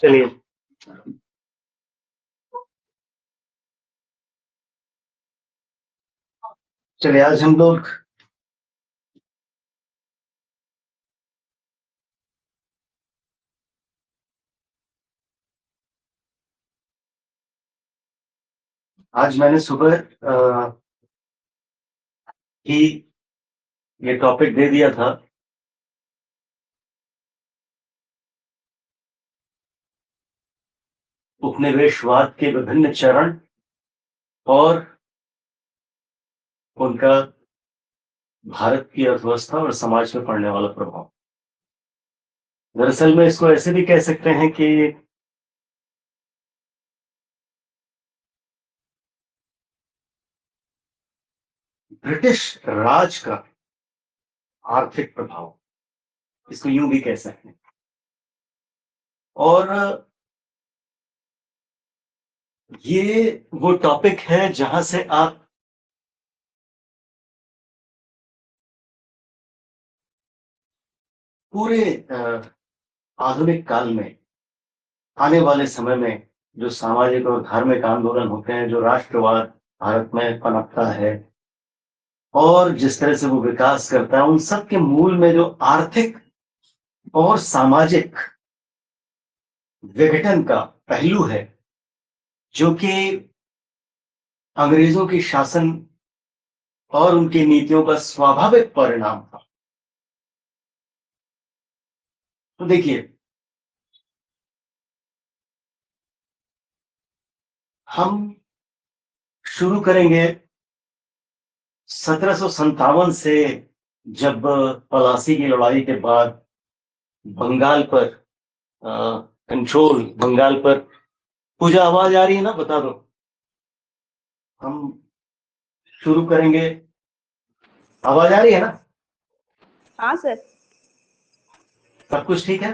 चलिए। चलिए आज हम लोग आज मैंने सुबह ही ये टॉपिक दे दिया था। उपनिवेशवाद के विभिन्न चरण और उनका भारत की अर्थव्यवस्था और समाज में पड़ने वाला प्रभाव। दरअसल में इसको ऐसे भी कह सकते हैं कि ब्रिटिश राज का आर्थिक प्रभाव, इसको यूं भी कह सकते हैं। और ये वो टॉपिक है जहां से आप पूरे आधुनिक काल में आने वाले समय में जो सामाजिक और धार्मिक आंदोलन होते हैं, जो राष्ट्रवाद भारत में पनपता है और जिस तरह से वो विकास करता है, उन सब के मूल में जो आर्थिक और सामाजिक विघटन का पहलू है, जो कि अंग्रेजों की शासन और उनकी नीतियों का स्वाभाविक परिणाम था। तो देखिए, हम शुरू करेंगे 1757 से, जब पलासी की लड़ाई के बाद बंगाल पर कंट्रोल, बंगाल पर पूजा आवाज आ रही है ना, बता दो। हम शुरू करेंगे, आवाज आ रही है ना? हाँ सर। सब कुछ ठीक है?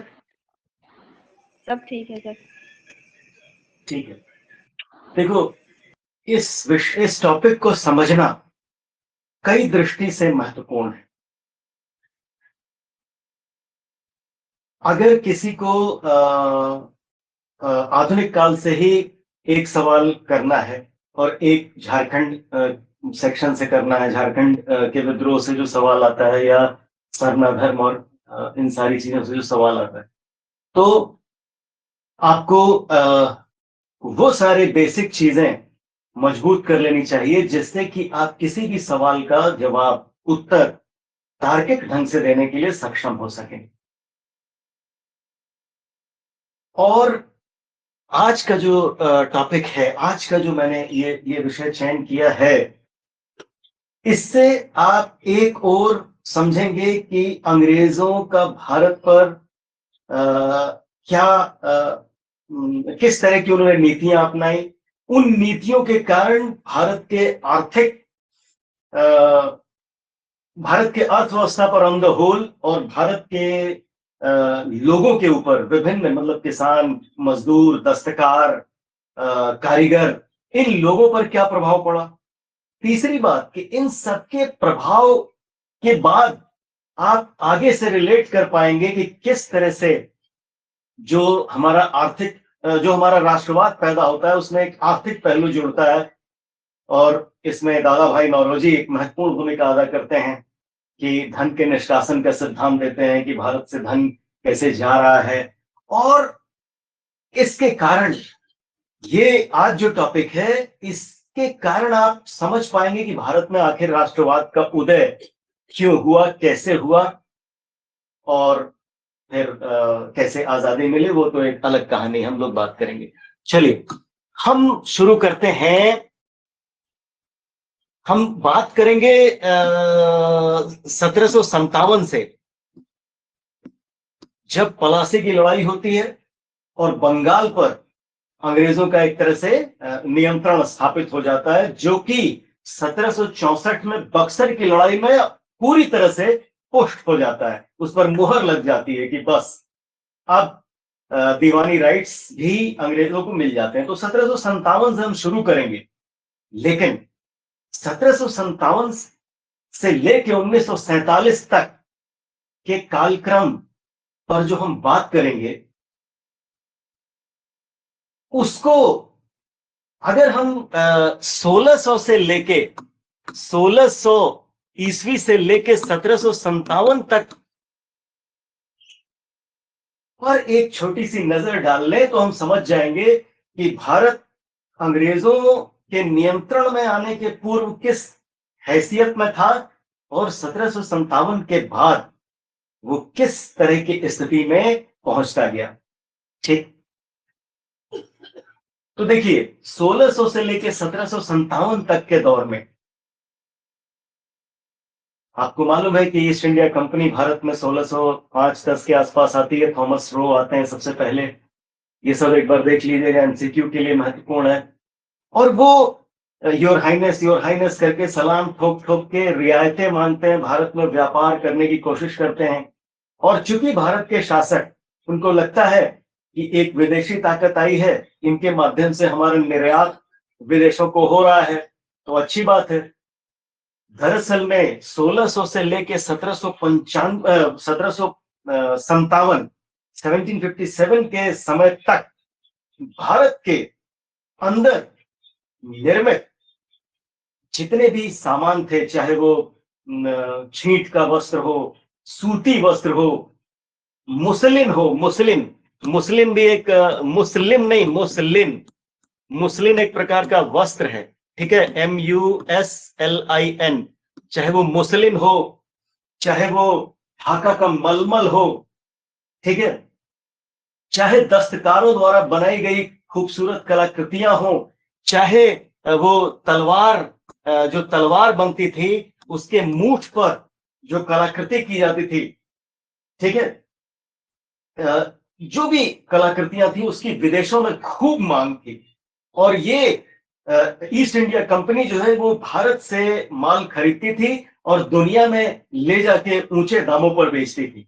सब ठीक है सर। ठीक है। देखो, इस टॉपिक को समझना कई दृष्टि से महत्वपूर्ण है। अगर किसी को आधुनिक काल से ही एक सवाल करना है और एक झारखंड सेक्शन से करना है, झारखंड के विद्रोह से जो सवाल आता है, या सरना धर्म और इन सारी चीजों से जो सवाल आता है, तो आपको वो सारे बेसिक चीजें मजबूत कर लेनी चाहिए, जिससे कि आप किसी भी सवाल का जवाब, उत्तर तार्किक ढंग से देने के लिए सक्षम हो सकें। और आज का जो टॉपिक है, आज का जो मैंने ये विषय चयन किया है, इससे आप एक और समझेंगे कि अंग्रेजों का भारत पर क्या किस तरह की उन्होंने नीतियां अपनाई। उन नीतियों के कारण भारत के अर्थव्यवस्था पर ऑन द होल और भारत के लोगों के ऊपर, विभिन्न मतलब किसान, मजदूर, दस्तकार, कारीगर, इन लोगों पर क्या प्रभाव पड़ा। तीसरी बात कि इन सबके प्रभाव के बाद आप आगे से रिलेट कर पाएंगे कि किस तरह से जो हमारा राष्ट्रवाद पैदा होता है, उसमें एक आर्थिक पहलू जुड़ता है। और इसमें दादा भाई नौरोजी एक महत्वपूर्ण भूमिका अदा करते हैं कि धन के निष्कासन का सिद्धांत देते हैं कि भारत से धन कैसे जा रहा है। और इसके कारण, ये आज जो टॉपिक है, इसके कारण आप समझ पाएंगे कि भारत में आखिर राष्ट्रवाद का उदय क्यों हुआ, कैसे हुआ, और फिर कैसे आजादी मिली, वो तो एक अलग कहानी, हम लोग बात करेंगे। चलिए हम शुरू करते हैं। हम बात करेंगे 1757 से, जब पलासी की लड़ाई होती है और बंगाल पर अंग्रेजों का एक तरह से नियंत्रण स्थापित हो जाता है, जो कि 1764 में बक्सर की लड़ाई में पूरी तरह से पुष्ट हो जाता है। उस पर मुहर लग जाती है कि बस अब दीवानी राइट्स भी अंग्रेजों को मिल जाते हैं। तो 1757 से हम शुरू करेंगे, लेकिन 1757 से लेकर 1947 तक के कालक्रम पर जो हम बात करेंगे, उसको अगर हम 1600 से लेके 1600 ईस्वी से लेके 1757 तक पर एक छोटी सी नजर डाल लें तो हम समझ जाएंगे कि भारत अंग्रेजों के नियंत्रण में आने के पूर्व किस हैसियत में था और 1757 के बाद वो किस तरह की स्थिति में पहुंचता गया। ठीक, तो देखिए 1600 से लेकर 1757 तक के दौर में आपको मालूम है कि ईस्ट इंडिया कंपनी भारत में 1605-10 के आसपास आती है। थॉमस रो आते हैं सबसे पहले। ये सब एक बार देख लीजिएगा, एमसीक्यू के लिए महत्वपूर्ण है। और वो योर हाइनेस करके सलाम ठोक ठोक के रियायतें मांगते हैं, भारत में व्यापार करने की कोशिश करते हैं। और चूंकि भारत के शासक, उनको लगता है कि एक विदेशी ताकत आई है, इनके माध्यम से हमारा निर्यात विदेशों को हो रहा है, तो अच्छी बात है। दरअसल में 1600 से लेके 1757 1757 के समय तक भारत के अंदर निर्मित जितने भी सामान थे, चाहे वो छींट का वस्त्र हो, सूती वस्त्र हो, मुस्लिन हो, मुस्लिन भी एक मुस्लिम नहीं, मुस्लिन एक प्रकार का वस्त्र है, ठीक है, MUSLIN। चाहे वो मुस्लिन हो, चाहे वो ढाका का मलमल हो, ठीक है, चाहे दस्तकारों द्वारा बनाई गई खूबसूरत कलाकृतियां हो, चाहे वो तलवार, जो तलवार बनती थी उसके मूठ पर जो कलाकृति की जाती थी, ठीक है, जो भी कलाकृतियां थी उसकी विदेशों में खूब मांग थी। और ये ईस्ट इंडिया कंपनी जो है वो भारत से माल खरीदती थी और दुनिया में ले जाके ऊंचे दामों पर बेचती थी।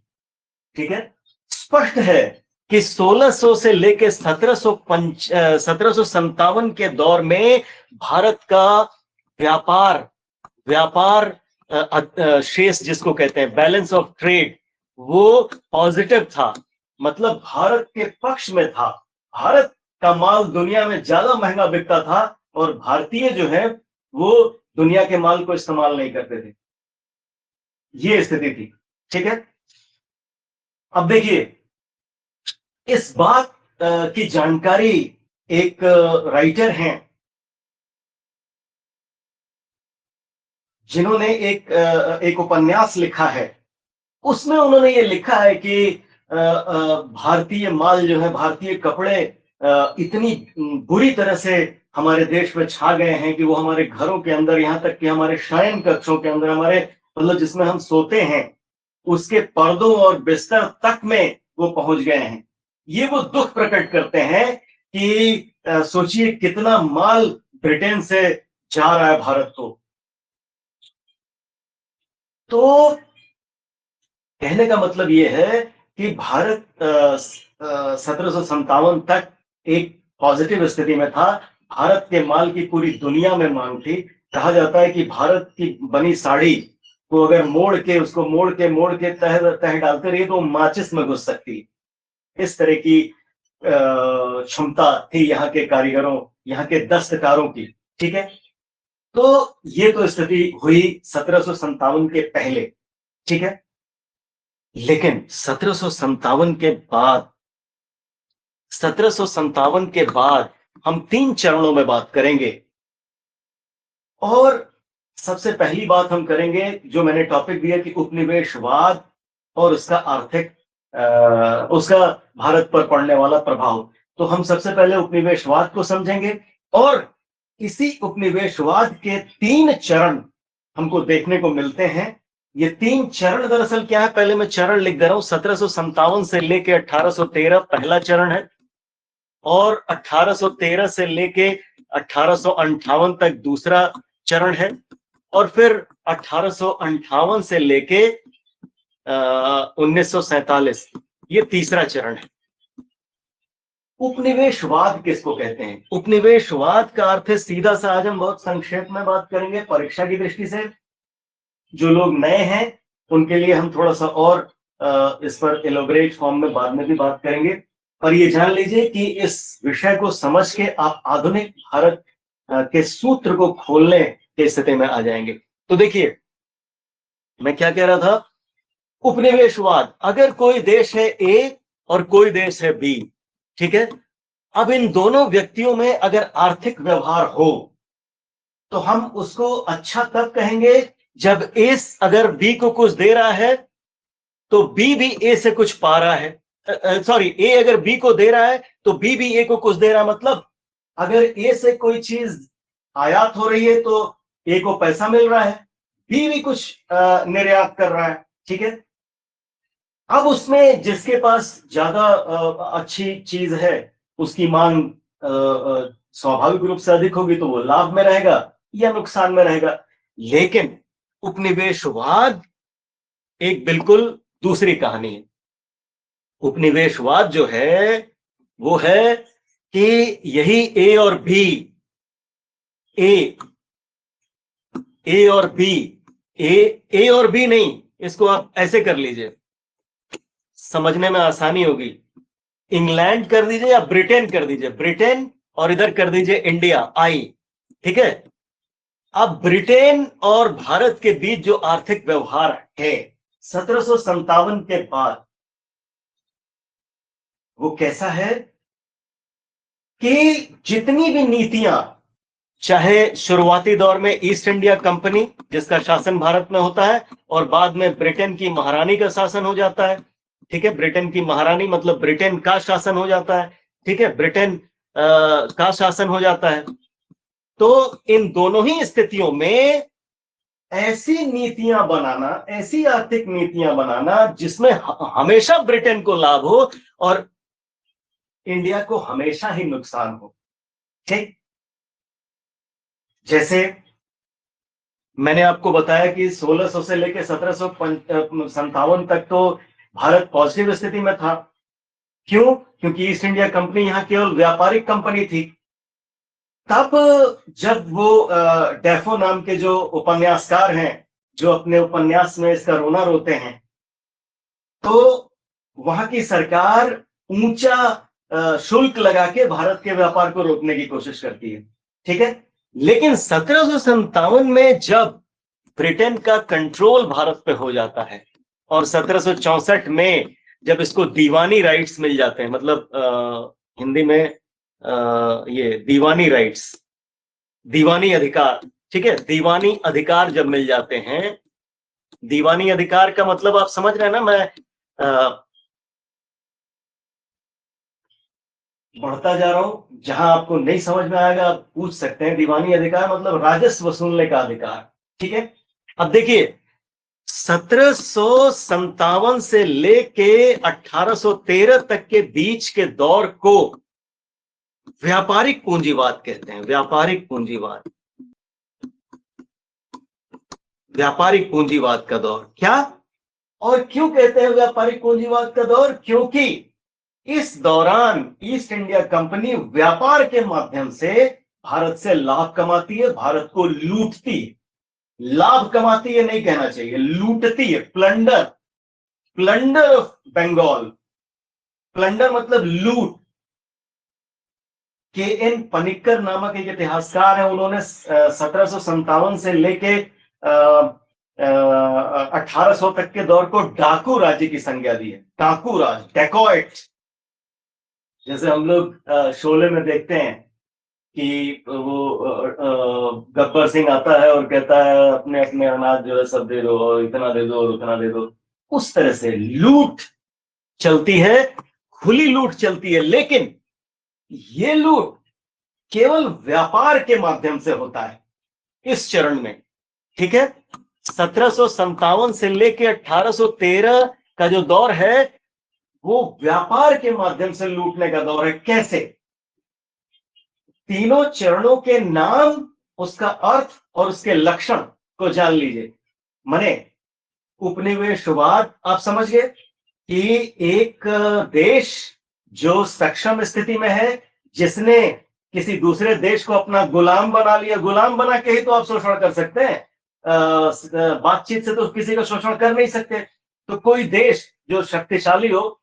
ठीक है, स्पष्ट है कि 1600 से लेकर 1757 के दौर में भारत का व्यापार व्यापार शेष जिसको कहते हैं बैलेंस ऑफ ट्रेड, वो पॉजिटिव था, मतलब भारत के पक्ष में था। भारत का माल दुनिया में ज्यादा महंगा बिकता था और भारतीय जो है वो दुनिया के माल को इस्तेमाल नहीं करते थे। ये स्थिति थी। ठीक है, अब देखिए इस बात की जानकारी एक राइटर हैं जिन्होंने एक उपन्यास लिखा है। उसमें उन्होंने ये लिखा है कि भारतीय माल जो है, भारतीय कपड़े इतनी बुरी तरह से हमारे देश में छा गए हैं कि वो हमारे घरों के अंदर, यहाँ तक कि हमारे शयन कक्षों के अंदर, हमारे मतलब जिसमें हम सोते हैं उसके पर्दों और बिस्तर तक में वो पहुंच गए हैं। ये वो दुख प्रकट करते हैं कि सोचिए कितना माल ब्रिटेन से जा रहा है भारत को। तो कहने का मतलब ये है कि भारत 1757 तक एक पॉजिटिव स्थिति में था। भारत के माल की पूरी दुनिया में मांग थी। कहा जाता है कि भारत की बनी साड़ी को अगर उसको मोड़ के तह डालते रहिए तो माचिस में घुस सकती। इस तरह की क्षमता थी यहाँ के कारीगरों, यहाँ के दस्तकारों की। ठीक है, तो ये तो स्थिति हुई 1757 के पहले। ठीक है, लेकिन 1757 के बाद हम 3 चरणों में बात करेंगे। और सबसे पहली बात हम करेंगे जो मैंने टॉपिक दिया कि उपनिवेशवाद और उसका आर्थिक उसका भारत पर पड़ने वाला प्रभाव। तो हम सबसे पहले उपनिवेशवाद को समझेंगे और इसी उपनिवेशवाद के 3 चरण हमको देखने को मिलते हैं। ये 3 चरण दरअसल क्या है, पहले मैं चरण लिख दे रहा हूं। 1757 से लेके 1813 पहला चरण है और 1813 से लेके 1858 तक दूसरा चरण है और फिर 1858 से लेके 1947 ये तीसरा चरण है। उपनिवेशवाद किसको कहते हैं? उपनिवेशवाद का अर्थ है सीधा सा, आज हम बहुत संक्षेप में बात करेंगे परीक्षा की दृष्टि से। जो लोग नए हैं उनके लिए हम थोड़ा सा और इस पर एलोबरेट फॉर्म में बाद में भी बात करेंगे। और ये जान लीजिए कि इस विषय को समझ के आप आधुनिक भारत के सूत्र को खोलने की स्थिति में आ जाएंगे। तो देखिए, मैं क्या कह रहा था, उपनिवेशवाद, अगर कोई देश है ए और कोई देश है बी, ठीक है, अब इन दोनों व्यक्तियों में अगर आर्थिक व्यवहार हो तो हम उसको अच्छा तब कहेंगे जब ए अगर बी को कुछ दे रहा है तो बी भी ए से कुछ पा रहा है, सॉरी, ए अगर बी को दे रहा है तो बी भी ए को कुछ दे रहा है। मतलब अगर ए से कोई चीज आयात हो रही है तो ए को पैसा मिल रहा है, बी भी कुछ निर्यात कर रहा है, ठीक है। अब उसमें जिसके पास ज्यादा अच्छी चीज है उसकी मांग स्वाभाविक रूप से अधिक होगी, तो वो लाभ में रहेगा या नुकसान में रहेगा। लेकिन उपनिवेशवाद एक बिल्कुल दूसरी कहानी है। उपनिवेशवाद जो है वो है कि यही ए और बी, ए और बी, ए और बी नहीं, इसको आप ऐसे कर लीजिए, समझने में आसानी होगी। इंग्लैंड कर दीजिए या ब्रिटेन कर दीजिए, ब्रिटेन, और इधर कर दीजिए इंडिया, आई, ठीक है। अब ब्रिटेन और भारत के बीच जो आर्थिक व्यवहार है 1757 के बाद, वो कैसा है कि जितनी भी नीतियां, चाहे शुरुआती दौर में ईस्ट इंडिया कंपनी जिसका शासन भारत में होता है और बाद में ब्रिटेन की महारानी का शासन हो जाता है, ठीक है, ब्रिटेन की महारानी मतलब ब्रिटेन का शासन हो जाता है, ठीक है, ब्रिटेन का शासन हो जाता है। तो इन दोनों ही स्थितियों में ऐसी नीतियां बनाना, ऐसी आर्थिक नीतियां बनाना जिसमें हमेशा ब्रिटेन को लाभ हो और इंडिया को हमेशा ही नुकसान हो, ठीक। जैसे मैंने आपको बताया कि 1600 से लेकर 1757 तक तो भारत पॉजिटिव स्थिति में था। क्यों? क्योंकि ईस्ट इंडिया कंपनी यहां केवल व्यापारिक कंपनी थी। तब जब वो डेफो नाम के जो उपन्यासकार हैं, जो अपने उपन्यास में इसका रोना रोते हैं, तो वहां की सरकार ऊंचा शुल्क लगा के भारत के व्यापार को रोकने की कोशिश करती है, ठीक है। लेकिन 1757 में जब ब्रिटेन का कंट्रोल भारत पे हो जाता है और 1764 में जब इसको दीवानी राइट्स मिल जाते हैं, मतलब हिंदी में ये दीवानी राइट्स, दीवानी अधिकार, ठीक है, दीवानी अधिकार जब मिल जाते हैं, दीवानी अधिकार का मतलब आप समझ रहे हैं ना। मैं बढ़ता जा रहा हूं, जहां आपको नहीं समझ में आएगा आप पूछ सकते हैं। दीवानी अधिकार मतलब राजस्व वसूलने का अधिकार, ठीक है। अब देखिए, 1757 से लेके 1813 तक के बीच के दौर को व्यापारिक पूंजीवाद कहते हैं। व्यापारिक पूंजीवाद, व्यापारिक पूंजीवाद का दौर। क्या और क्यों कहते हैं व्यापारिक पूंजीवाद का दौर? क्योंकि इस दौरान ईस्ट इंडिया कंपनी व्यापार के माध्यम से भारत से लाभ कमाती है, भारत को लूटती है। लाभ कमाती है नहीं कहना चाहिए, लूटती है। Plunder, plunder of Bengal, plunder मतलब लूट। के एन पनिक्कर नामक एक इतिहासकार है, उन्होंने 1757 से लेके 1800 तक के दौर को डाकू राज्य की संज्ञा दी है। डाकू राज, डेकॉइट, जैसे हम लोग शोले में देखते हैं कि वो गब्बर सिंह आता है और कहता है अपने अपने अनाज जो है सब दे दो, और इतना दे दो और उतना दे दो। उस तरह से लूट चलती है, खुली लूट चलती है। लेकिन ये लूट केवल व्यापार के माध्यम से होता है इस चरण में, ठीक है। 1757 से लेकर 1813 का जो दौर है वो व्यापार के माध्यम से लूटने का दौर है। कैसे? तीनों चरणों के नाम, उसका अर्थ और उसके लक्षण को जान लीजिए। माने उपनिवेशवाद आप समझ गए कि एक देश जो सक्षम स्थिति में है, जिसने किसी दूसरे देश को अपना गुलाम बना लिया। गुलाम बना के ही तो आप शोषण कर सकते हैं, बातचीत से तो किसी का शोषण कर नहीं सकते। तो कोई देश जो शक्तिशाली हो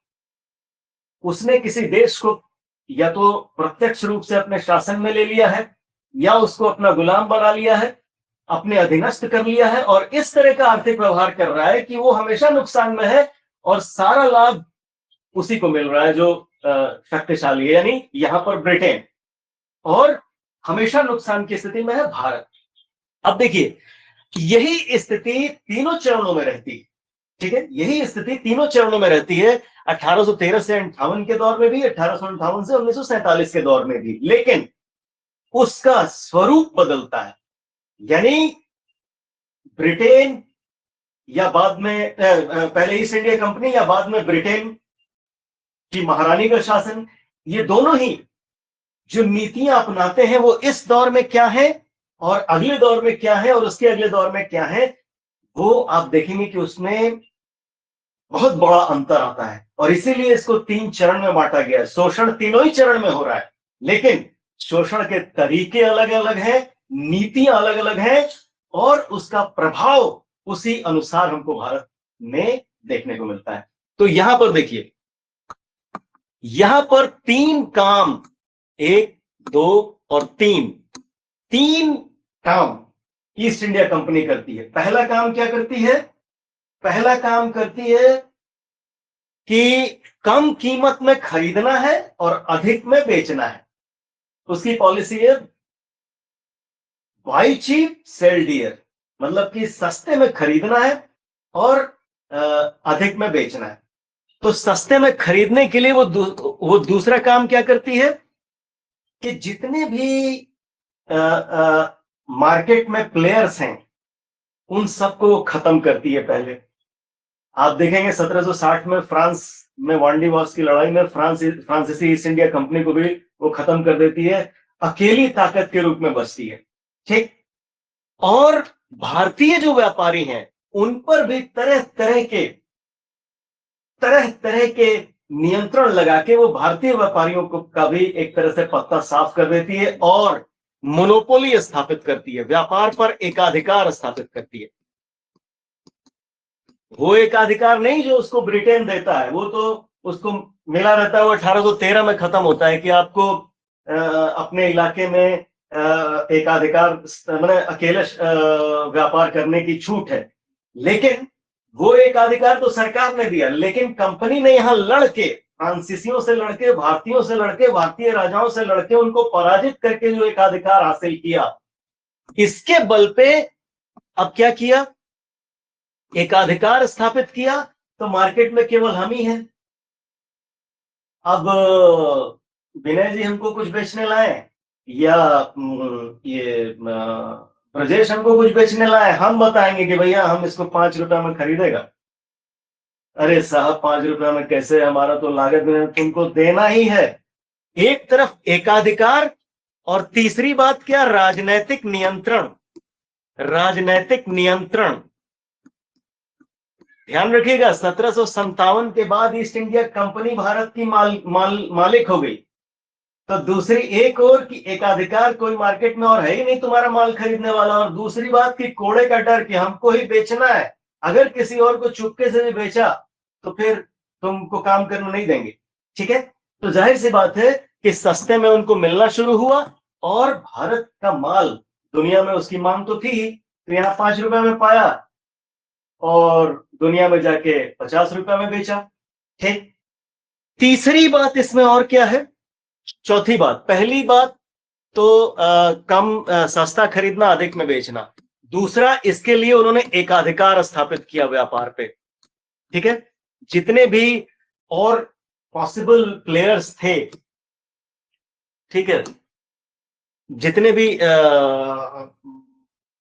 उसने किसी देश को या तो प्रत्यक्ष रूप से अपने शासन में ले लिया है, या उसको अपना गुलाम बना लिया है, अपने अधीनस्थ कर लिया है, और इस तरह का आर्थिक व्यवहार कर रहा है कि वो हमेशा नुकसान में है और सारा लाभ उसी को मिल रहा है जो शक्तिशाली है, यानी यहां पर ब्रिटेन, और हमेशा नुकसान की स्थिति में है भारत। अब देखिए, यही स्थिति तीनों चरणों में रहती है, ठीक है, यही स्थिति तीनों चरणों में रहती है, 1813 से 58 के दौर में भी, 1858 से 1947 के दौर में भी, लेकिन उसका स्वरूप बदलता है। यानी ब्रिटेन या बाद में पहले ईस्ट इंडिया कंपनी या बाद में ब्रिटेन की महारानी का शासन, ये दोनों ही जो नीतियां अपनाते हैं वो इस दौर में क्या है और अगले दौर में क्या है और उसके अगले दौर में क्या है, वो आप देखेंगे कि उसमें बहुत बड़ा अंतर आता है। और इसीलिए इसको 3 चरण में बांटा गया है। शोषण तीनों ही चरण में हो रहा है, लेकिन शोषण के तरीके अलग अलग हैं, नीतियां अलग अलग हैं, और उसका प्रभाव उसी अनुसार हमको भारत में देखने को मिलता है। तो यहां पर देखिए, यहां पर 3 काम, 1, 2 और 3 काम ईस्ट इंडिया कंपनी करती है। पहला काम क्या करती है? पहला काम करती है कि कम कीमत में खरीदना है और अधिक में बेचना है। उसकी पॉलिसी है बाई चीप सेल डियर, मतलब कि सस्ते में खरीदना है और अधिक में बेचना है। तो सस्ते में खरीदने के लिए वो दूसरा काम क्या करती है कि जितने भी मार्केट में प्लेयर्स हैं उन सबको खत्म करती है। पहले आप देखेंगे 1760 में फ्रांस में वांडीवास की लड़ाई में फ्रांसीसी ईस्ट इंडिया कंपनी को भी वो खत्म कर देती है, अकेली ताकत के रूप में बचती है, ठीक। और भारतीय जो व्यापारी हैं उन पर भी तरह तरह के नियंत्रण लगा के वो भारतीय व्यापारियों को का भी एक तरह से पत्ता साफ कर देती है और मोनोपोली स्थापित करती है, व्यापार पर एकाधिकार स्थापित करती है। वो एकाधिकार नहीं जो उसको ब्रिटेन देता है, वो तो उसको मिला रहता है, वो 1813 में खत्म होता है कि आपको अपने इलाके में एकाधिकार मतलब अकेले व्यापार करने की छूट है। लेकिन वो एकाधिकार तो सरकार ने दिया, लेकिन कंपनी ने यहां लड़के, फ्रांसीसियों से लड़के, भारतीयों से लड़के, भारतीय राजाओं से लड़के उनको पराजित करके जो एकाधिकार हासिल किया, इसके बल पे अब क्या किया, एकाधिकार स्थापित किया। तो मार्केट में केवल हम ही हैं। अब विनय जी हमको कुछ बेचने लाए या ये ब्रजेश हमको कुछ बेचने लाए, हम बताएंगे कि भैया हम इसको 5 रुपए में खरीदेगा। अरे साहब 5 रुपए में कैसे, हमारा तो लागत में तुमको देना ही है। एक तरफ एकाधिकार और तीसरी बात क्या, राजनैतिक नियंत्रण। राजनैतिक नियंत्रण, ध्यान रखिएगा 1757 के बाद ईस्ट इंडिया कंपनी भारत की मालिक हो गई। तो दूसरी एक और की एकाधिकार, कोई मार्केट में और है ही नहीं तुम्हारा माल खरीदने वाला, और दूसरी बात की कोड़े का डर कि हमको ही बेचना है, अगर किसी और को चुपके से भी बेचा तो फिर तुमको काम करने नहीं देंगे, ठीक है। तो जाहिर सी बात है कि सस्ते में उनको मिलना शुरू हुआ और भारत का माल दुनिया में उसकी मांग तो थी ही, तो यहाँ 5 रुपए में पाया और दुनिया में जाके 50 रुपए में बेचा, ठीक। तीसरी बात इसमें और क्या है, चौथी बात, पहली बात तो सस्ता खरीदना अधिक में बेचना, दूसरा इसके लिए उन्होंने एकाधिकार स्थापित किया व्यापार पे, ठीक है। जितने भी और पॉसिबल प्लेयर्स थे, ठीक है, जितने भी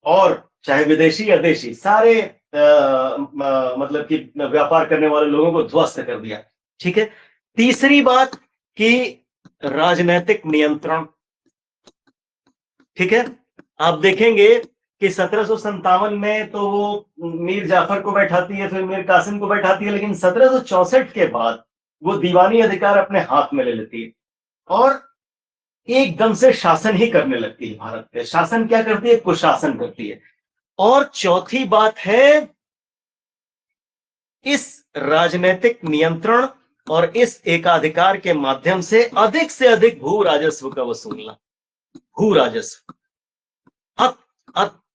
और चाहे विदेशी या देशी, सारे मतलब कि व्यापार करने वाले लोगों को ध्वस्त कर दिया, ठीक है। तीसरी बात कि राजनैतिक नियंत्रण, ठीक है। आप देखेंगे कि 1757 में तो वो मीर जाफर को बैठाती है, फिर मीर कासिम को बैठाती है, लेकिन 1764 के बाद वो दीवानी अधिकार अपने हाथ में ले लेती है और एकदम से शासन ही करने लगती है भारत पे। शासन क्या करती है, कुशासन करती है। और चौथी बात है इस राजनीतिक नियंत्रण और इस एकाधिकार के माध्यम से अधिक भू राजस्व का वसूलना। भू राजस्व,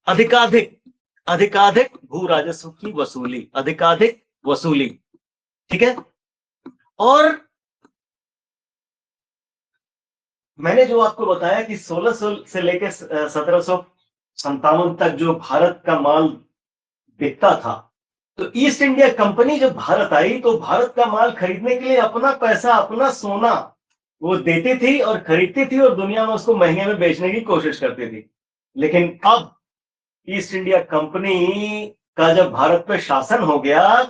अधिकाधिक अधिकाधिक भू राजस्व की वसूली, अधिकाधिक वसूली, ठीक है। और मैंने जो आपको बताया कि 1600 से लेकर 1757 तक जो भारत का माल बिकता था, तो ईस्ट इंडिया कंपनी जब भारत आई तो भारत का माल खरीदने के लिए अपना पैसा, अपना सोना वो देती थी और खरीदती थी और दुनिया में उसको महंगे में बेचने की कोशिश करती थी। लेकिन अब ईस्ट इंडिया कंपनी का जब भारत पे शासन हो गया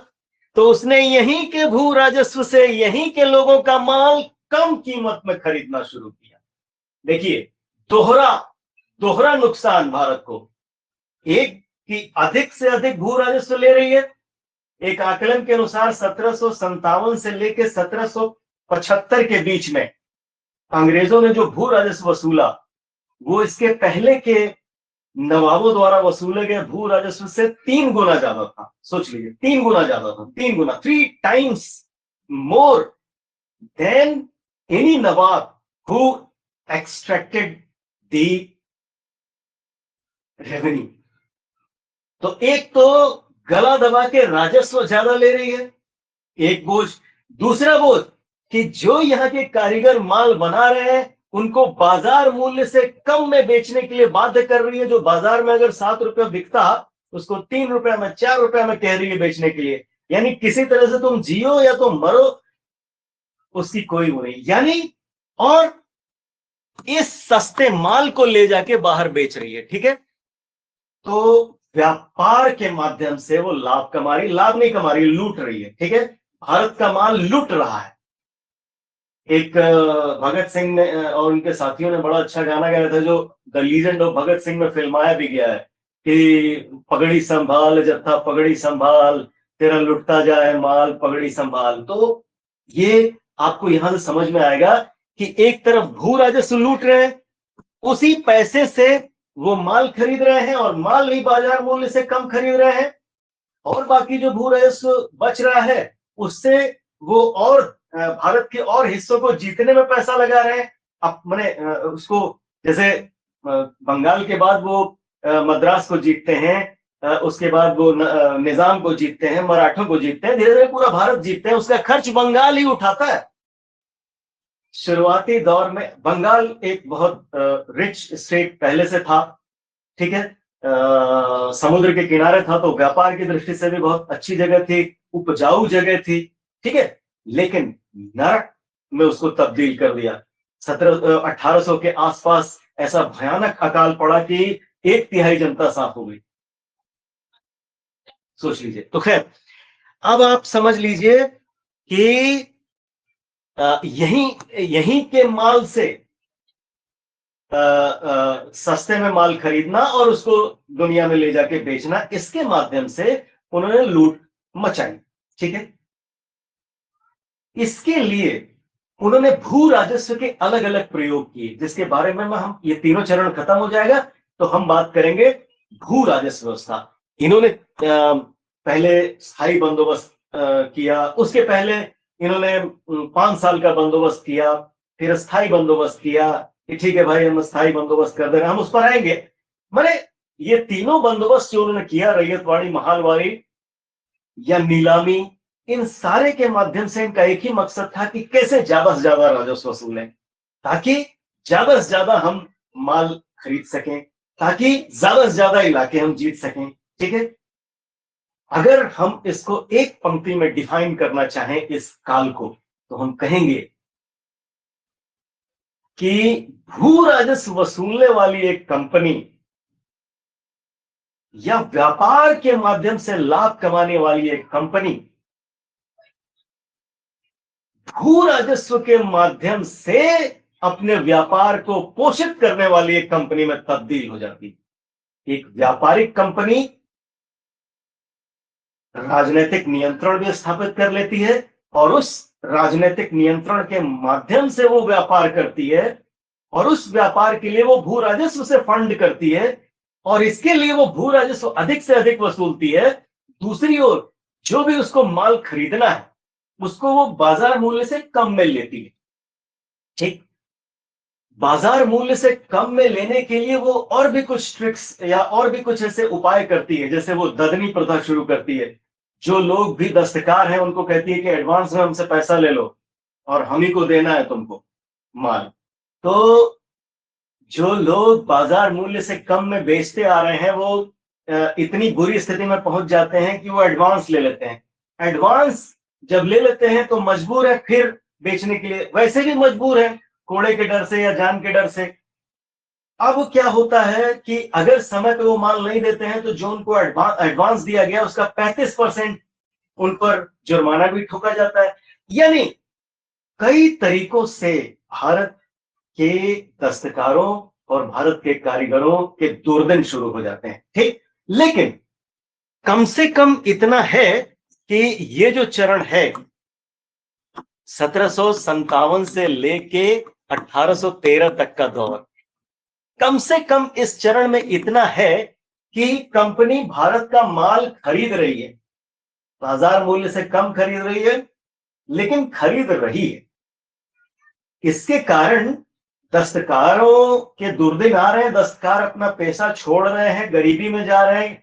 तो उसने यहीं के भू राजस्व से यहीं के लोगों का माल कम कीमत में खरीदना शुरू किया। देखिए, दोहरा नुकसान भारत को। एक कि अधिक से अधिक भू राजस्व ले रही है। एक आकलन के अनुसार 1757 से लेकर 1775 के बीच में अंग्रेजों ने जो भू राजस्व वसूला वो इसके पहले के नवाबों द्वारा वसूले गए भू राजस्व से 3 गुना ज्यादा था। सोच लीजिए, 3 गुना ज्यादा था, 3 गुना, 3 times more than any nawab who extracted the revenue। तो एक तो गला दबा के राजस्व ज्यादा ले रही है, एक बोझ। दूसरा बोझ कि जो यहाँ के कारीगर माल बना रहे हैं उनको बाजार मूल्य से कम में बेचने के लिए बाध्य कर रही है। जो बाजार में अगर 7 रुपए बिकता उसको 3 रुपए में, 4 रुपए में कह रही है बेचने के लिए। यानी किसी तरह से तुम जियो या तुम मरो, उसकी कोई वो नहीं। यानी और इस सस्ते माल को ले जाके बाहर बेच रही है, ठीक है। तो व्यापार के माध्यम से वो लाभ कमा रही, लाभ नहीं कमा रही, लूट रही है, ठीक है। भारत का माल लूट रहा है। एक भगत सिंह ने और उनके साथियों ने बड़ा अच्छा गाना गाया था जो the legend of Bhagat Singh में फिल्माया भी गया है कि पगड़ी संभाल जत्था पगड़ी संभाल, तेरा लुटता जाए माल पगड़ी संभाल। तो ये आपको यहां से समझ में आएगा कि एक तरफ भू राजस्व लूट रहे हैं, उसी पैसे से वो माल खरीद रहे हैं और माल भी बाजार मूल्य से कम खरीद रहे हैं, और बाकी जो भू राजस्व बच रहा है उससे वो और भारत के और हिस्सों को जीतने में पैसा लगा रहे हैं। अब मैंने उसको जैसे बंगाल के बाद वो मद्रास को जीतते हैं, उसके बाद वो निजाम को जीतते हैं, मराठों को जीतते हैं, धीरे धीरे पूरा भारत जीतते हैं। उसका खर्च बंगाल ही उठाता है। शुरुआती दौर में बंगाल एक बहुत रिच स्टेट पहले से था, ठीक है। समुद्र के किनारे था तो व्यापार की दृष्टि से भी बहुत अच्छी जगह थी, उपजाऊ जगह थी, ठीक है। लेकिन नरक में उसको तब्दील कर दिया। 1800 के आसपास ऐसा भयानक अकाल पड़ा कि 1/3 जनता साफ हो गई। सोच लीजिए। तो खैर, अब आप समझ लीजिए कि यहीं के माल से सस्ते में माल खरीदना और उसको दुनिया में ले जाके बेचना, इसके माध्यम से उन्होंने लूट मचाई, ठीक है। इसके लिए उन्होंने भू राजस्व के अलग अलग प्रयोग किए, जिसके बारे में हम, ये तीनों चरण खत्म हो जाएगा तो हम बात करेंगे भू राजस्व व्यवस्था। इन्होंने पहले स्थायी बंदोबस्त किया, उसके पहले इन्होंने 5 साल का बंदोबस्त किया, फिर स्थायी बंदोबस्त किया कि ठीक है भाई हम स्थायी बंदोबस्त कर दे रहे हैं, हम उस पर आएंगे। मैंने ये तीनों बंदोबस्त जो उन्होंने किया, रैयतवाड़ी, महालवाड़ी या नीलामी, इन सारे के माध्यम से इनका एक ही मकसद था कि कैसे ज्यादा से ज्यादा राजस्व वसूलें, ताकि ज्यादा से ज्यादा हम माल खरीद सकें, ताकि ज्यादा से ज्यादा इलाके हम जीत सकें, ठीक है। अगर हम इसको एक पंक्ति में डिफाइन करना चाहें इस काल को, तो हम कहेंगे कि भू राजस्व वसूलने वाली एक कंपनी या व्यापार के माध्यम से लाभ कमाने वाली एक कंपनी भू राजस्व के माध्यम से अपने व्यापार को पोषित करने वाली एक कंपनी में तब्दील हो जाती है। एक व्यापारिक कंपनी राजनीतिक नियंत्रण भी स्थापित कर लेती है और उस राजनीतिक नियंत्रण के माध्यम से वो व्यापार करती है और उस व्यापार के लिए वो भू राजस्व से फंड करती है और इसके लिए वो भू राजस्व अधिक से अधिक वसूलती है। दूसरी ओर जो भी उसको माल खरीदना है उसको वो बाजार मूल्य से कम में लेती है। ठीक, बाजार मूल्य से कम में लेने के लिए वो और भी कुछ ट्रिक्स या और भी कुछ ऐसे उपाय करती है, जैसे वो ददनी प्रथा शुरू करती है। जो लोग भी दस्तकार हैं उनको कहती है कि एडवांस में हमसे पैसा ले लो और हम ही को देना है तुमको माल। तो जो लोग बाजार मूल्य से कम में बेचते आ रहे हैं वो इतनी बुरी स्थिति में पहुंच जाते हैं कि वो एडवांस ले लेते हैं। एडवांस जब ले लेते हैं तो मजबूर है फिर बेचने के लिए, वैसे भी मजबूर है कोड़े के डर से या जान के डर से। अब क्या होता है कि अगर समय पे वो माल नहीं देते हैं तो जो उनको एडवांस दिया गया उसका 35% उन पर जुर्माना भी ठोका जाता है। यानी कई तरीकों से भारत के दस्तकारों और भारत के कारीगरों के दुर्दिन शुरू हो जाते हैं। ठीक, लेकिन कम से कम इतना है कि ये जो चरण है 1757 से लेके 1813 तक का दौर, कम से कम इस चरण में इतना है कि कंपनी भारत का माल खरीद रही है, बाजार मूल्य से कम खरीद रही है लेकिन खरीद रही है। इसके कारण दस्तकारों के दुर्दिन आ रहे हैं, दस्तकार अपना पेशा छोड़ रहे हैं, गरीबी में जा रहे हैं,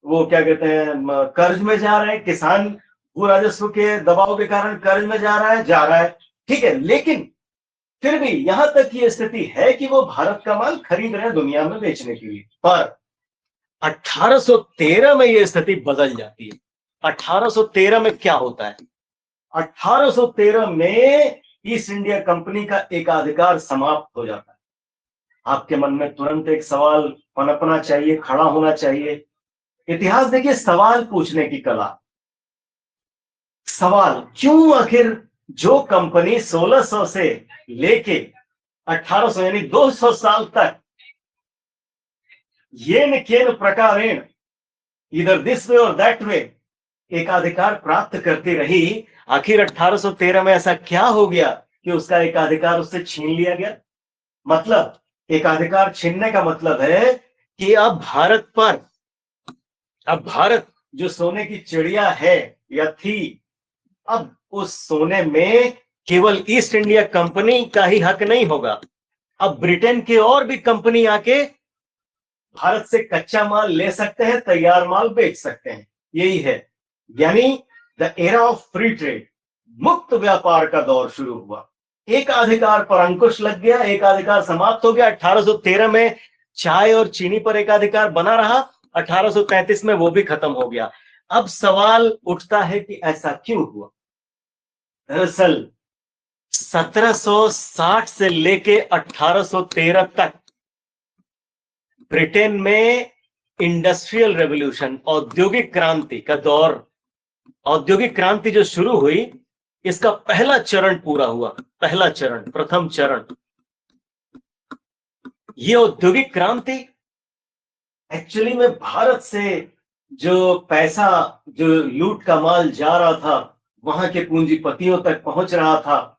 वो क्या कहते हैं कर्ज में जा रहे हैं, किसान भू राजस्व के दबाव के कारण कर्ज में जा रहा है। ठीक है, लेकिन फिर भी यहां तक की स्थिति है कि वो भारत का माल खरीद रहे हैं दुनिया में बेचने के लिए। पर 1813 में यह स्थिति बदल जाती है। 1813 में क्या होता है? 1813 में ईस्ट इंडिया कंपनी का एकाधिकार समाप्त हो जाता है। आपके मन में तुरंत एक सवाल पनपना चाहिए, खड़ा होना चाहिए। इतिहास देखिए, सवाल पूछने की कला। सवाल क्यों? आखिर जो कंपनी 1600 से लेके 1800 यानी 200 साल तक येन केन प्रकारेण इधर दिस वे और दैट वे एकाधिकार प्राप्त करती रही, आखिर 1813 में ऐसा क्या हो गया कि उसका एकाधिकार उससे छीन लिया गया? मतलब एकाधिकार छीनने का मतलब है कि अब भारत जो सोने की चिड़िया है या थी, अब उस सोने में केवल ईस्ट इंडिया कंपनी का ही हक नहीं होगा। अब ब्रिटेन के और भी कंपनी आके भारत से कच्चा माल ले सकते हैं, तैयार माल बेच सकते हैं। यही है, यानी the era of free trade, मुक्त व्यापार का दौर शुरू हुआ। एकाधिकार पर अंकुश लग गया, एकाधिकार समाप्त हो गया। 1813 में चाय और चीनी पर एकाधिकार बना रहा, 1835 में वो भी खत्म हो गया। अब सवाल उठता है कि ऐसा क्यों हुआ? दरअसल 1760 से लेके 1813 तक ब्रिटेन में इंडस्ट्रियल रेवोल्यूशन, औद्योगिक क्रांति का दौर, औद्योगिक क्रांति जो शुरू हुई, इसका पहला चरण पूरा हुआ। पहला चरण, प्रथम चरण, ये औद्योगिक क्रांति एक्चुअली में भारत से जो पैसा, जो लूट का माल जा रहा था, वहां के पूंजीपतियों तक पहुंच रहा था।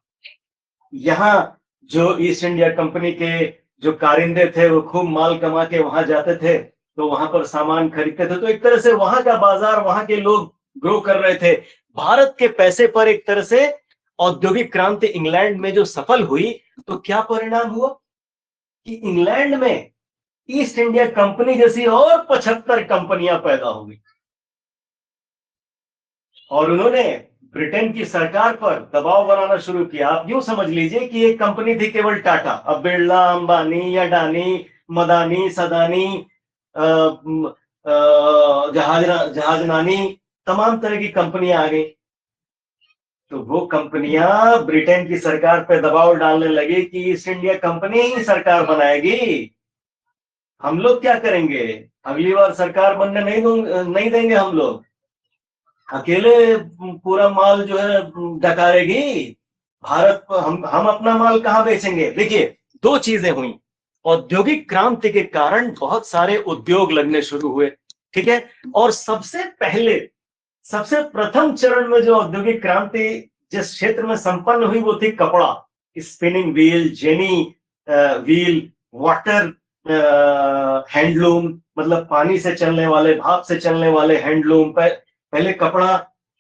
यहां जो ईस्ट इंडिया कंपनी के जो कारिंदे थे वो खूब माल कमा के वहां जाते थे, तो वहां पर सामान खरीदते थे, तो एक तरह से वहां का बाजार, वहां के लोग ग्रो कर रहे थे भारत के पैसे पर। एक तरह से औद्योगिक क्रांति इंग्लैंड में जो सफल हुई, तो क्या परिणाम हुआ कि इंग्लैंड में ईस्ट इंडिया कंपनी जैसी और 75 कंपनियां पैदा हो गई और उन्होंने ब्रिटेन की सरकार पर दबाव बनाना शुरू किया। आप यूं समझ लीजिए कि एक कंपनी थी केवल टाटा, अब बिरला, अंबानी, अडानी, मदानी, सदानी, जहाजरानी, तमाम तरह की कंपनियां आ गई। तो वो कंपनियां ब्रिटेन की सरकार पर दबाव डालने लगी कि ईस्ट इंडिया कंपनी ही सरकार बनाएगी, हम लोग क्या करेंगे, अगली बार सरकार बनने नहीं देंगे, हम लोग अकेले पूरा माल जो है डकारेगी भारत पर, हम अपना माल कहां बेचेंगे। देखिए, दो चीजें हुई। औद्योगिक क्रांति के कारण बहुत सारे उद्योग लगने शुरू हुए, ठीक है। और सबसे प्रथम चरण में जो औद्योगिक क्रांति जिस क्षेत्र में संपन्न हुई वो थी कपड़ा, spinning wheel, jenny wheel, water handloom, मतलब पानी से चलने वाले, भाप से चलने वाले हैंडलूम। पहले कपड़ा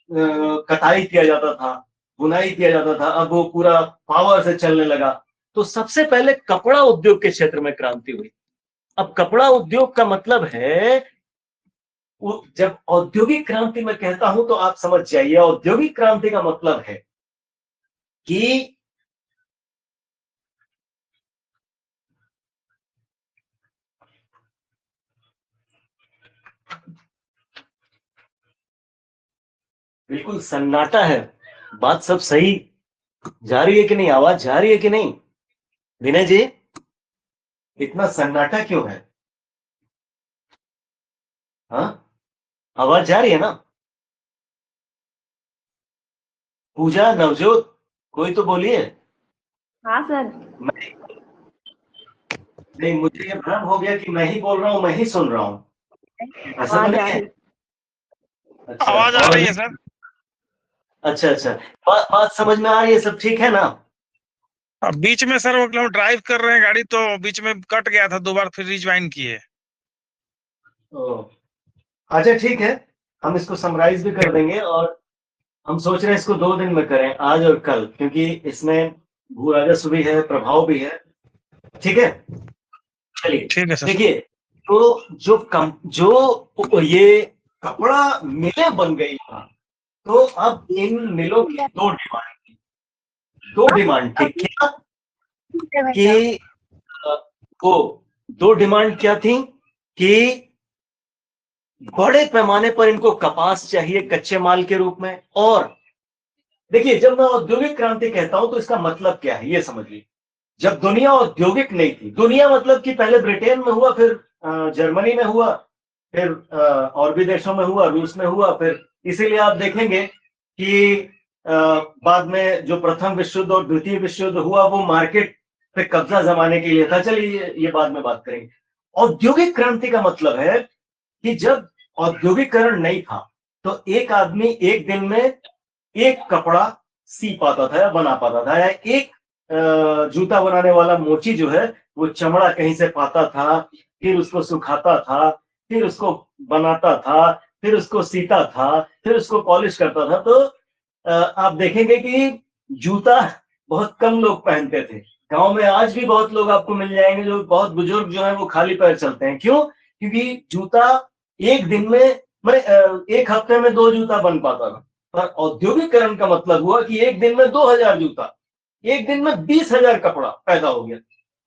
कटाई किया जाता था, बुनाई किया जाता था, अब वो पूरा पावर से चलने लगा। तो सबसे पहले कपड़ा उद्योग के क्षेत्र में क्रांति हुई। अब कपड़ा उद्योग का मतलब है, जब औद्योगिक क्रांति मैं कहता हूं तो आप समझ जाइए, औद्योगिक क्रांति का मतलब है कि बिल्कुल सन्नाटा है, बात सब सही जा रही है कि नहीं, आवाज जा रही है कि नहीं विनय जी? इतना सन्नाटा क्यों है? हाँ, आवाज जा रही है ना? पूजा, नवजोत, कोई तो बोलिए। हाँ सर। नहीं, मुझे ये भ्रम हो गया कि मैं ही बोल रहा हूं, मैं ही सुन रहा हूं, ऐसा तो आवाज आ नहीं है? रही। अच्छा, आवाज आ और रही है सर। अच्छा अच्छा, बात समझ में आ रही है, सब ठीक है ना? अब बीच में सर वो हम ड्राइव कर रहे हैं गाड़ी, तो बीच में कट गया था, 2 बार फिर रिज्वाइन किए। ओ, अच्छा ठीक है, हम इसको समराइज भी कर देंगे, और हम सोच रहे हैं इसको 2 दिन में करें, आज और कल, क्योंकि इसमें भू राजस्व भी है, प्रभाव भी है। ठीक है, चलिए ठीक है सर। देखिए, तो जो ये कपड़ा मिलें बन गई ना, तो अब इन मिलों की दो डिमांड थी क्या? कि वो दो डिमांड क्या थी? कि बड़े पैमाने पर इनको कपास चाहिए कच्चे माल के रूप में। और देखिए, जब मैं औद्योगिक क्रांति कहता हूं तो इसका मतलब क्या है ये समझिए। जब दुनिया औद्योगिक नहीं थी, दुनिया मतलब कि पहले ब्रिटेन में हुआ, फिर जर्मनी में हुआ, फिर और भी देशों में हुआ, रूस में हुआ, फिर इसीलिए आप देखेंगे कि बाद में जो प्रथम विश्व युद्ध और द्वितीय विश्व युद्ध हुआ वो मार्केट पे कब्जा जमाने के लिए था। चलिए ये बाद में बात करेंगे। औद्योगिक क्रांति का मतलब है कि जब औद्योगिकरण नहीं था तो एक आदमी एक दिन में एक कपड़ा सी पाता था या बना पाता था, या एक जूता बनाने वाला मोची जो है वो चमड़ा कहीं से पाता था, फिर उसको सुखाता था, फिर उसको बनाता था, फिर उसको सीता था, फिर उसको पॉलिश करता था। तो आप देखेंगे कि जूता बहुत कम लोग पहनते थे। गांव में आज भी बहुत लोग आपको मिल जाएंगे जो बहुत बुजुर्ग जो है वो खाली पैर चलते हैं। क्यों? क्योंकि जूता एक दिन में, मैं एक हफ्ते में 2 जूता बन पाता था। पर औद्योगिकरण का मतलब हुआ कि एक दिन में 2000 जूता, एक दिन में 20,000 कपड़ा पैदा हो गया।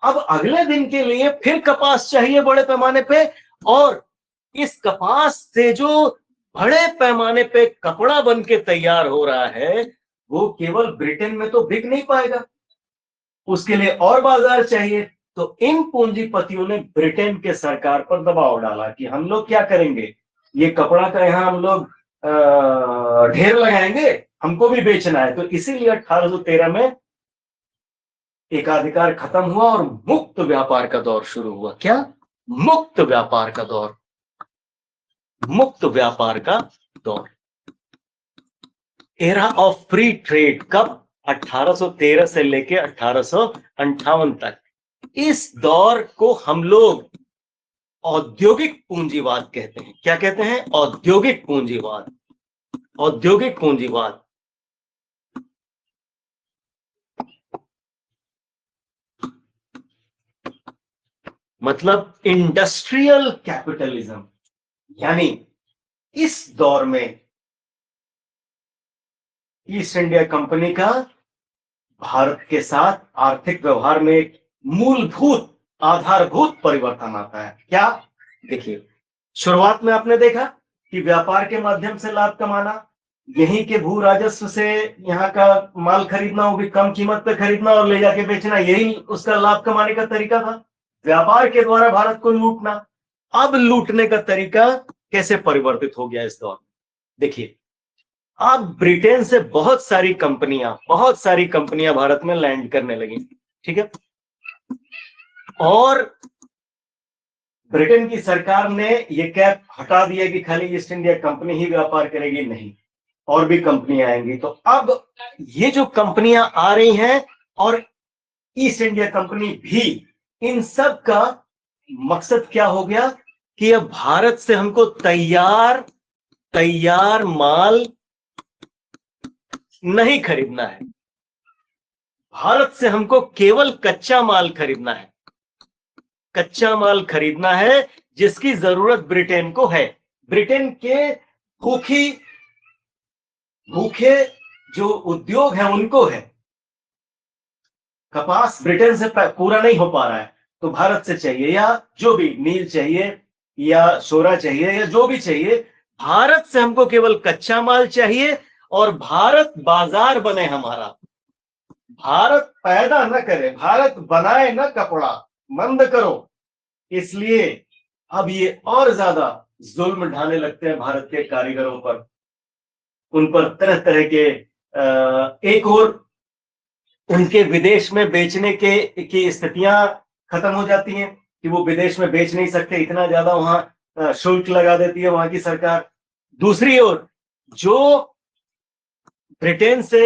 अब अगले दिन के लिए फिर कपास चाहिए बड़े पैमाने पे, और इस कपास से जो बड़े पैमाने पे कपड़ा बन के तैयार हो रहा है वो केवल ब्रिटेन में तो बिक नहीं पाएगा, उसके लिए और बाजार चाहिए। तो इन पूंजीपतियों ने ब्रिटेन के सरकार पर दबाव डाला कि हम लोग क्या करेंगे, ये कपड़ा का यहां हम लोग ढेर लगाएंगे, हमको भी बेचना है। तो इसीलिए 1813 में एकाधिकार खत्म हुआ और मुक्त व्यापार का दौर शुरू हुआ। क्या? मुक्त व्यापार का दौर, मुक्त व्यापार का दौर, एरा ऑफ फ्री ट्रेड। कब? 1813 से लेके 1858 तक। इस दौर को हम लोग औद्योगिक पूंजीवाद कहते हैं। क्या कहते हैं? औद्योगिक पूंजीवाद। औद्योगिक पूंजीवाद मतलब इंडस्ट्रियल कैपिटलिज्म। यानी इस दौर में ईस्ट इंडिया कंपनी का भारत के साथ आर्थिक व्यवहार में एक मूलभूत आधारभूत परिवर्तन आता है। क्या? देखिए, शुरुआत में आपने देखा कि व्यापार के माध्यम से लाभ कमाना, यहीं के भू राजस्व से यहाँ का माल खरीदना, वो भी कम कीमत पे खरीदना और ले जाके बेचना, यही उसका लाभ कमाने का तरीका था। व्यापार के द्वारा भारत को लूटना। अब लूटने का तरीका कैसे परिवर्तित हो गया इस दौर में? देखिए, अब ब्रिटेन से बहुत सारी कंपनियां भारत में लैंड करने लगी। ठीक है, और ब्रिटेन की सरकार ने यह कैप हटा दिया कि खाली ईस्ट इंडिया कंपनी ही व्यापार करेगी, नहीं, और भी कंपनियां आएंगी। तो अब ये जो कंपनियां आ रही हैं और ईस्ट इंडिया कंपनी भी, इन सब का मकसद क्या हो गया कि अब भारत से हमको तैयार माल नहीं खरीदना है। भारत से हमको केवल कच्चा माल खरीदना है, कच्चा माल खरीदना है जिसकी जरूरत ब्रिटेन को है। ब्रिटेन के भूखे जो उद्योग हैं उनको है। कपास ब्रिटेन से पूरा नहीं हो पा रहा है तो भारत से चाहिए, या जो भी नील चाहिए या शोरा चाहिए या जो भी चाहिए, भारत से हमको केवल कच्चा माल चाहिए। और भारत बाजार बने हमारा, भारत पैदा न करे, भारत बनाए न कपड़ा, बंद करो। इसलिए अब ये और ज्यादा जुल्म ढाने लगते हैं भारत के कारीगरों पर, उन पर तरह तरह के एक और उनके विदेश में बेचने की स्थितियां खत्म हो जाती हैं कि वो विदेश में बेच नहीं सकते, इतना ज्यादा वहां शुल्क लगा देती है वहां की सरकार। दूसरी ओर जो ब्रिटेन से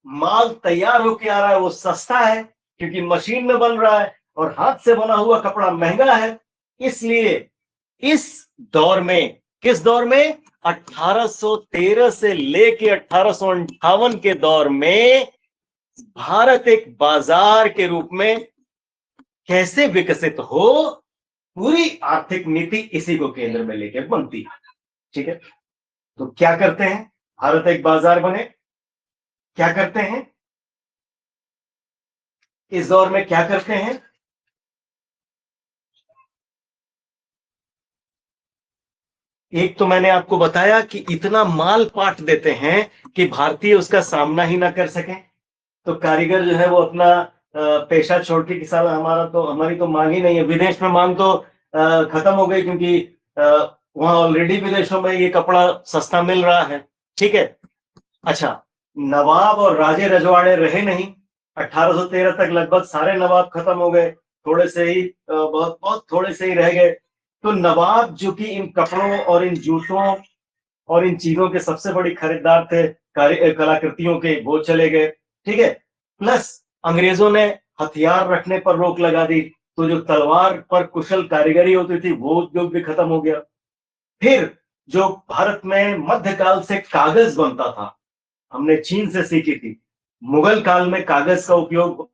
माल तैयार होके आ रहा है वो सस्ता है क्योंकि मशीन में बन रहा है और हाथ से बना हुआ कपड़ा महंगा है। इसलिए इस दौर में, किस दौर में, 1813 से लेके 1858 के दौर में भारत एक बाजार के रूप में कैसे विकसित हो, पूरी आर्थिक नीति इसी को केंद्र में लेके बनती है। ठीक है, तो क्या करते हैं, भारत एक बाजार बने, क्या करते हैं इस दौर में, क्या करते हैं, एक तो मैंने आपको बताया कि इतना माल पाट देते हैं कि भारतीय उसका सामना ही ना कर सके, तो कारीगर जो है वो अपना पेशा छोड़ के, किसान, हमारी तो मांग ही नहीं है, विदेश में मांग तो खत्म हो गई क्योंकि वहां ऑलरेडी विदेशों में ये कपड़ा सस्ता मिल रहा है। ठीक है, अच्छा, नवाब और राजे रजवाड़े रहे नहीं, 1813 तक लगभग सारे नवाब खत्म हो गए, थोड़े से ही बहुत बहुत थोड़े से ही रह गए। तो नवाब जो कि इन कपड़ों और इन जूतों और इन चीजों के सबसे बड़ी खरीदार थे, कलाकृतियों के, वो चले गए। ठीक है, प्लस अंग्रेजों ने हथियार रखने पर रोक लगा दी, तो जो तलवार पर कुशल कारीगरी होती थी वो उद्योग भी खत्म हो गया। फिर जो भारत में मध्यकाल से कागज बनता था, हमने चीन से सीखी थी, मुगल काल में कागज का उपयोग